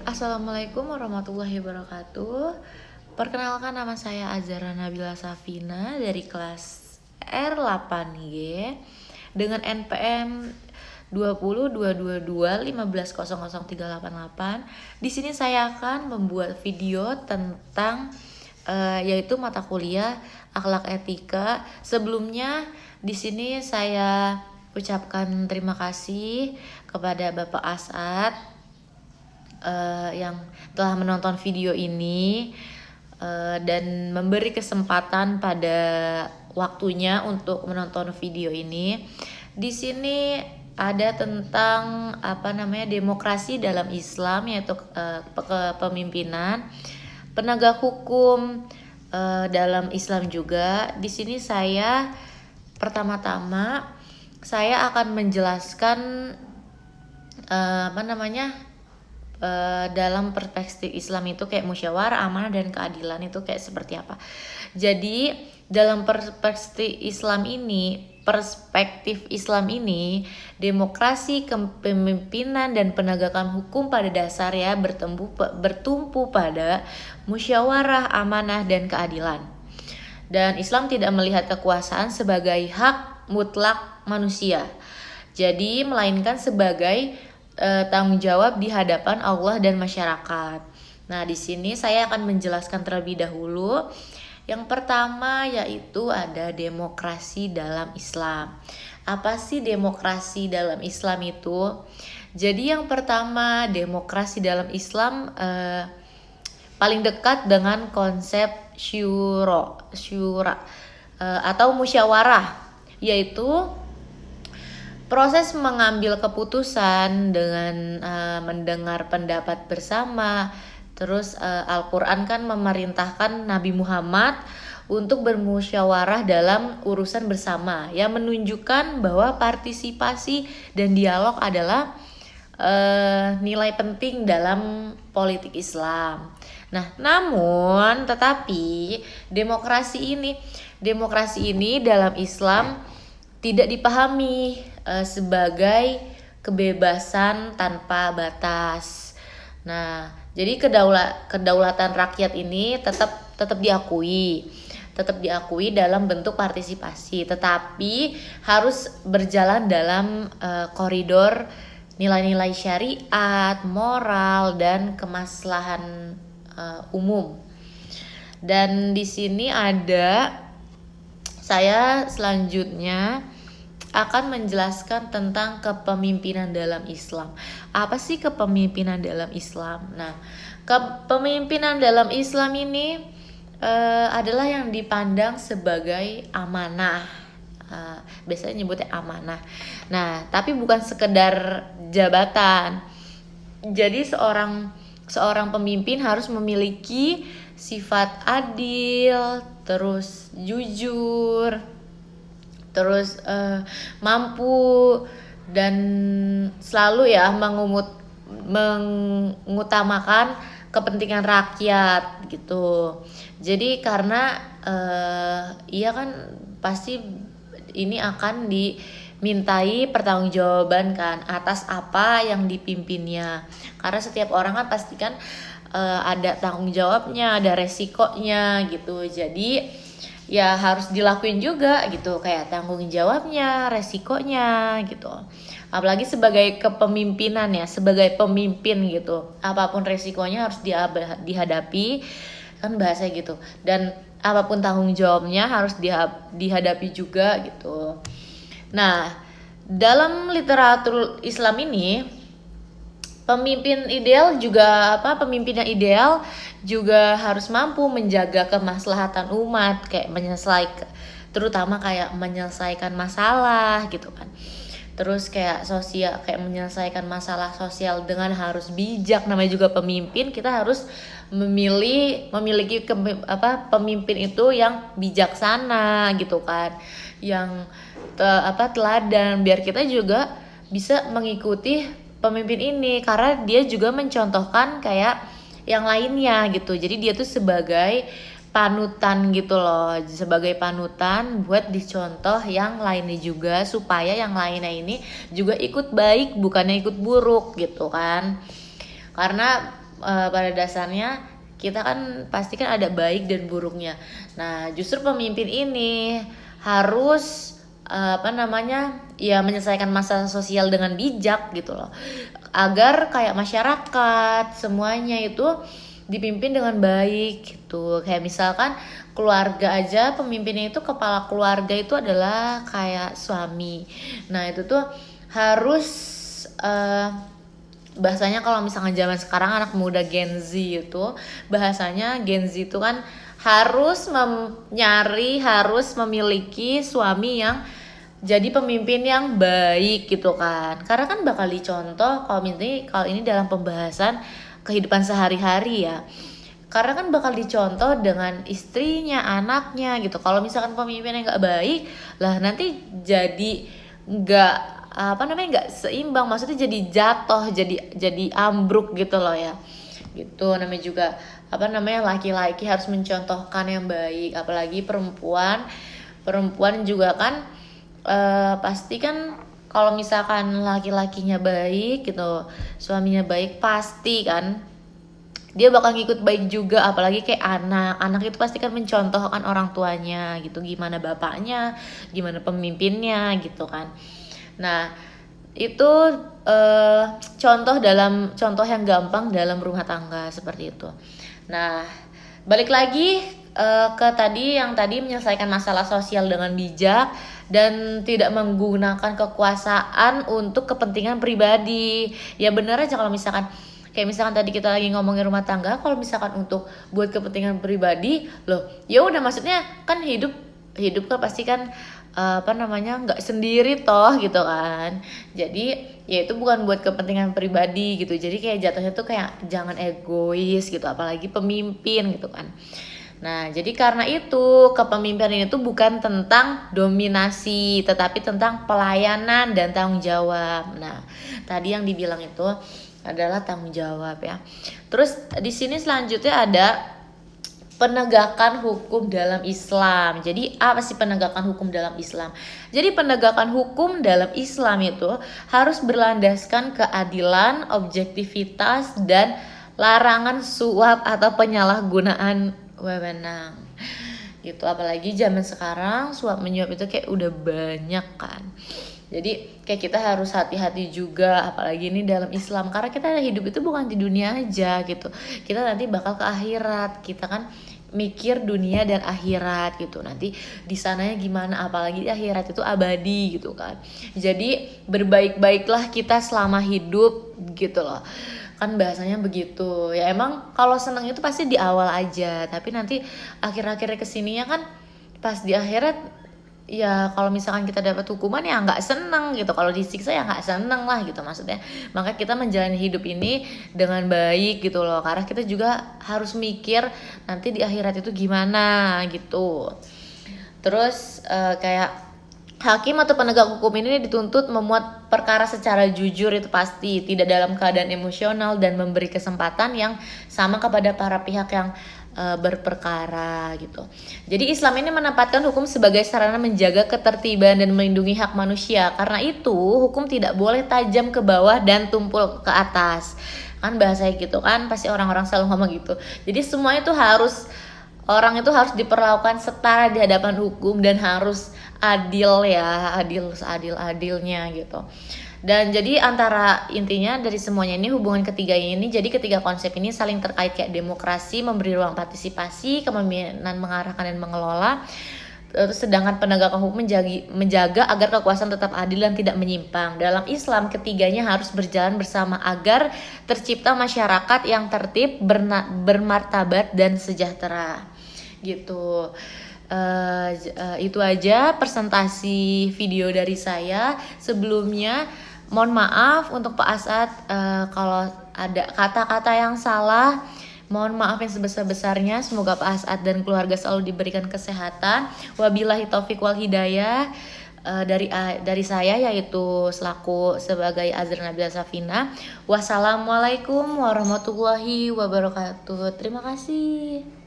Assalamualaikum warahmatullahi wabarakatuh. Perkenalkan, nama saya Azhara Nabila Safina dari kelas R8G dengan NPM 202222150038. Di sini saya akan membuat video tentang yaitu mata kuliah akhlak etika. Sebelumnya di sini saya ucapkan terima kasih kepada Bapak Asad yang telah menonton video ini dan memberi kesempatan pada waktunya untuk menonton video ini. Di sini ada tentang demokrasi dalam Islam, yaitu kepemimpinan, penegak hukum dalam Islam juga. Di sini saya pertama-tama saya akan menjelaskan dalam perspektif Islam itu kayak musyawarah, amanah, dan keadilan itu kayak seperti apa. Jadi dalam perspektif Islam ini, demokrasi, kepemimpinan, dan penegakan hukum pada dasarnya bertumpu pada musyawarah, amanah, dan keadilan. Dan Islam tidak melihat kekuasaan sebagai hak mutlak manusia, jadi melainkan sebagai tanggung jawab di hadapan Allah dan masyarakat. Nah, di sini saya akan menjelaskan terlebih dahulu. Yang pertama yaitu ada demokrasi dalam Islam. Apa sih demokrasi dalam Islam itu? Jadi yang pertama, demokrasi dalam Islam paling dekat dengan konsep syura atau musyawarah, yaitu proses mengambil keputusan dengan mendengar pendapat bersama. Terus Al-Quran kan memerintahkan Nabi Muhammad untuk bermusyawarah dalam urusan bersama, yang menunjukkan bahwa partisipasi dan dialog adalah nilai penting dalam politik Islam. Nah, namun tetapi demokrasi ini dalam Islam tidak dipahami sebagai kebebasan tanpa batas. Nah, jadi kedaulatan rakyat ini tetap diakui dalam bentuk partisipasi, tetapi harus berjalan dalam koridor nilai-nilai syariat, moral, dan kemaslahan umum. Dan di sini saya selanjutnya akan menjelaskan tentang kepemimpinan dalam Islam. Apa sih kepemimpinan dalam Islam? Nah, kepemimpinan dalam Islam ini adalah yang dipandang sebagai amanah. Biasanya nyebutnya amanah. Nah, tapi bukan sekedar jabatan. Jadi seorang pemimpin harus memiliki sifat adil, terus jujur, terus mampu dan selalu mengutamakan kepentingan rakyat gitu. Jadi karena ia kan pasti ini akan dimintai pertanggungjawaban kan atas apa yang dipimpinnya. Karena setiap orang kan pasti kan ada tanggung jawabnya, ada resikonya gitu. Jadi ya harus dilakuin juga gitu, kayak tanggung jawabnya, resikonya gitu. Apalagi sebagai kepemimpinan ya, sebagai pemimpin gitu, apapun resikonya harus dihadapi kan bahasa gitu, dan apapun tanggung jawabnya harus dihadapi juga gitu. Nah, dalam literatur Islam ini pemimpin yang ideal juga harus mampu menjaga kemaslahatan umat, kayak menyelesaikan masalah gitu kan. Terus kayak menyelesaikan masalah sosial dengan harus bijak. Namanya juga pemimpin, kita harus memiliki pemimpin itu yang bijaksana gitu kan, yang teladan, biar kita juga bisa mengikuti pemimpin ini, karena dia juga mencontohkan kayak yang lainnya gitu. Jadi dia tuh sebagai panutan gitu loh, sebagai panutan buat dicontoh yang lainnya juga, supaya yang lainnya ini juga ikut baik bukannya ikut buruk gitu kan. Karena pada dasarnya kita kan pasti kan ada baik dan buruknya. Nah, justru pemimpin ini harus ya menyelesaikan masalah sosial dengan bijak gitu loh, agar kayak masyarakat semuanya itu dipimpin dengan baik gitu. Kayak misalkan keluarga aja, pemimpinnya itu kepala keluarga itu adalah kayak suami. Nah itu tuh harus bahasanya kalau misalkan zaman sekarang anak muda Gen Z itu, bahasanya Gen Z itu kan harus harus memiliki suami yang jadi pemimpin yang baik gitu kan, karena kan bakal dicontoh kalau ini dalam pembahasan kehidupan sehari-hari ya, karena kan bakal dicontoh dengan istrinya, anaknya gitu. Kalau misalkan pemimpinnya nggak baik lah, nanti jadi nggak seimbang, maksudnya jadi jatuh, jadi ambruk gitu loh ya, gitu. Namanya juga laki-laki harus mencontohkan yang baik, apalagi perempuan juga kan pasti kan kalau misalkan laki-lakinya baik gitu, suaminya baik, pasti kan dia bakal ngikut baik juga. Apalagi kayak anak itu pasti kan mencontohkan orang tuanya gitu, gimana bapaknya, gimana pemimpinnya gitu kan. Nah itu contoh yang gampang dalam rumah tangga seperti itu. Nah balik lagi ke yang tadi menyelesaikan masalah sosial dengan bijak dan tidak menggunakan kekuasaan untuk kepentingan pribadi. Ya bener aja kalau misalkan kayak misalkan tadi kita lagi ngomongin rumah tangga, kalau misalkan untuk buat kepentingan pribadi loh, ya udah, maksudnya kan hidup kan pasti kan nggak sendiri toh gitu kan. Jadi ya itu bukan buat kepentingan pribadi gitu. Jadi kayak jatuhnya tuh kayak jangan egois gitu, apalagi pemimpin gitu kan. Nah, jadi karena itu kepemimpinan itu bukan tentang dominasi, tetapi tentang pelayanan dan tanggung jawab. Nah, tadi yang dibilang itu adalah tanggung jawab ya. Terus di sini selanjutnya ada penegakan hukum dalam Islam. Jadi apa sih penegakan hukum dalam Islam? Jadi penegakan hukum dalam Islam itu harus berlandaskan keadilan, objektivitas, dan larangan suap atau penyalahgunaan wewenang gitu. Apalagi zaman sekarang suap menyuap itu kayak udah banyak kan. Jadi kayak kita harus hati-hati juga, apalagi ini dalam Islam, karena kita hidup itu bukan di dunia aja gitu, kita nanti bakal ke akhirat. Kita kan mikir dunia dan akhirat gitu, nanti di sananya gimana, apalagi di akhirat itu abadi gitu kan. Jadi berbaik-baiklah kita selama hidup gitu loh, kan bahasanya begitu ya. Emang kalau seneng itu pasti di awal aja, tapi nanti akhir-akhirnya kesininya kan pas di akhirat ya, kalau misalkan kita dapat hukuman ya nggak seneng gitu, kalau disiksa ya nggak seneng lah gitu maksudnya. Maka kita menjalani hidup ini dengan baik gitu loh, karena kita juga harus mikir nanti di akhirat itu gimana gitu. Terus kayak hakim atau penegak hukum ini dituntut memuat perkara secara jujur, itu pasti, tidak dalam keadaan emosional, dan memberi kesempatan yang sama kepada para pihak yang berperkara gitu. Jadi Islam ini menempatkan hukum sebagai sarana menjaga ketertiban dan melindungi hak manusia. Karena itu hukum tidak boleh tajam ke bawah dan tumpul ke atas. Kan bahasanya gitu kan, pasti orang-orang selalu ngomong gitu. Jadi semua itu orang itu harus diperlakukan setara di hadapan hukum dan harus adil ya, seadil-adilnya gitu. Dan jadi antara intinya dari semuanya ini, hubungan ketiga ini, jadi ketiga konsep ini saling terkait, kayak demokrasi memberi ruang partisipasi, kepemimpinan mengarahkan dan mengelola. Terus sedangkan penegakan hukum menjaga agar kekuasaan tetap adil dan tidak menyimpang. Dalam Islam ketiganya harus berjalan bersama agar tercipta masyarakat yang tertib, bermartabat dan sejahtera gitu. Itu aja presentasi video dari saya. Sebelumnya mohon maaf untuk Pak Asad kalau ada kata-kata yang salah, mohon maaf yang sebesar-besarnya. Semoga Pak Asad dan keluarga selalu diberikan kesehatan. Wabillahi taufik wal hidayah. Dari saya, yaitu selaku sebagai Azra Nabila Safina. Wassalamualaikum warahmatullahi wabarakatuh. Terima kasih.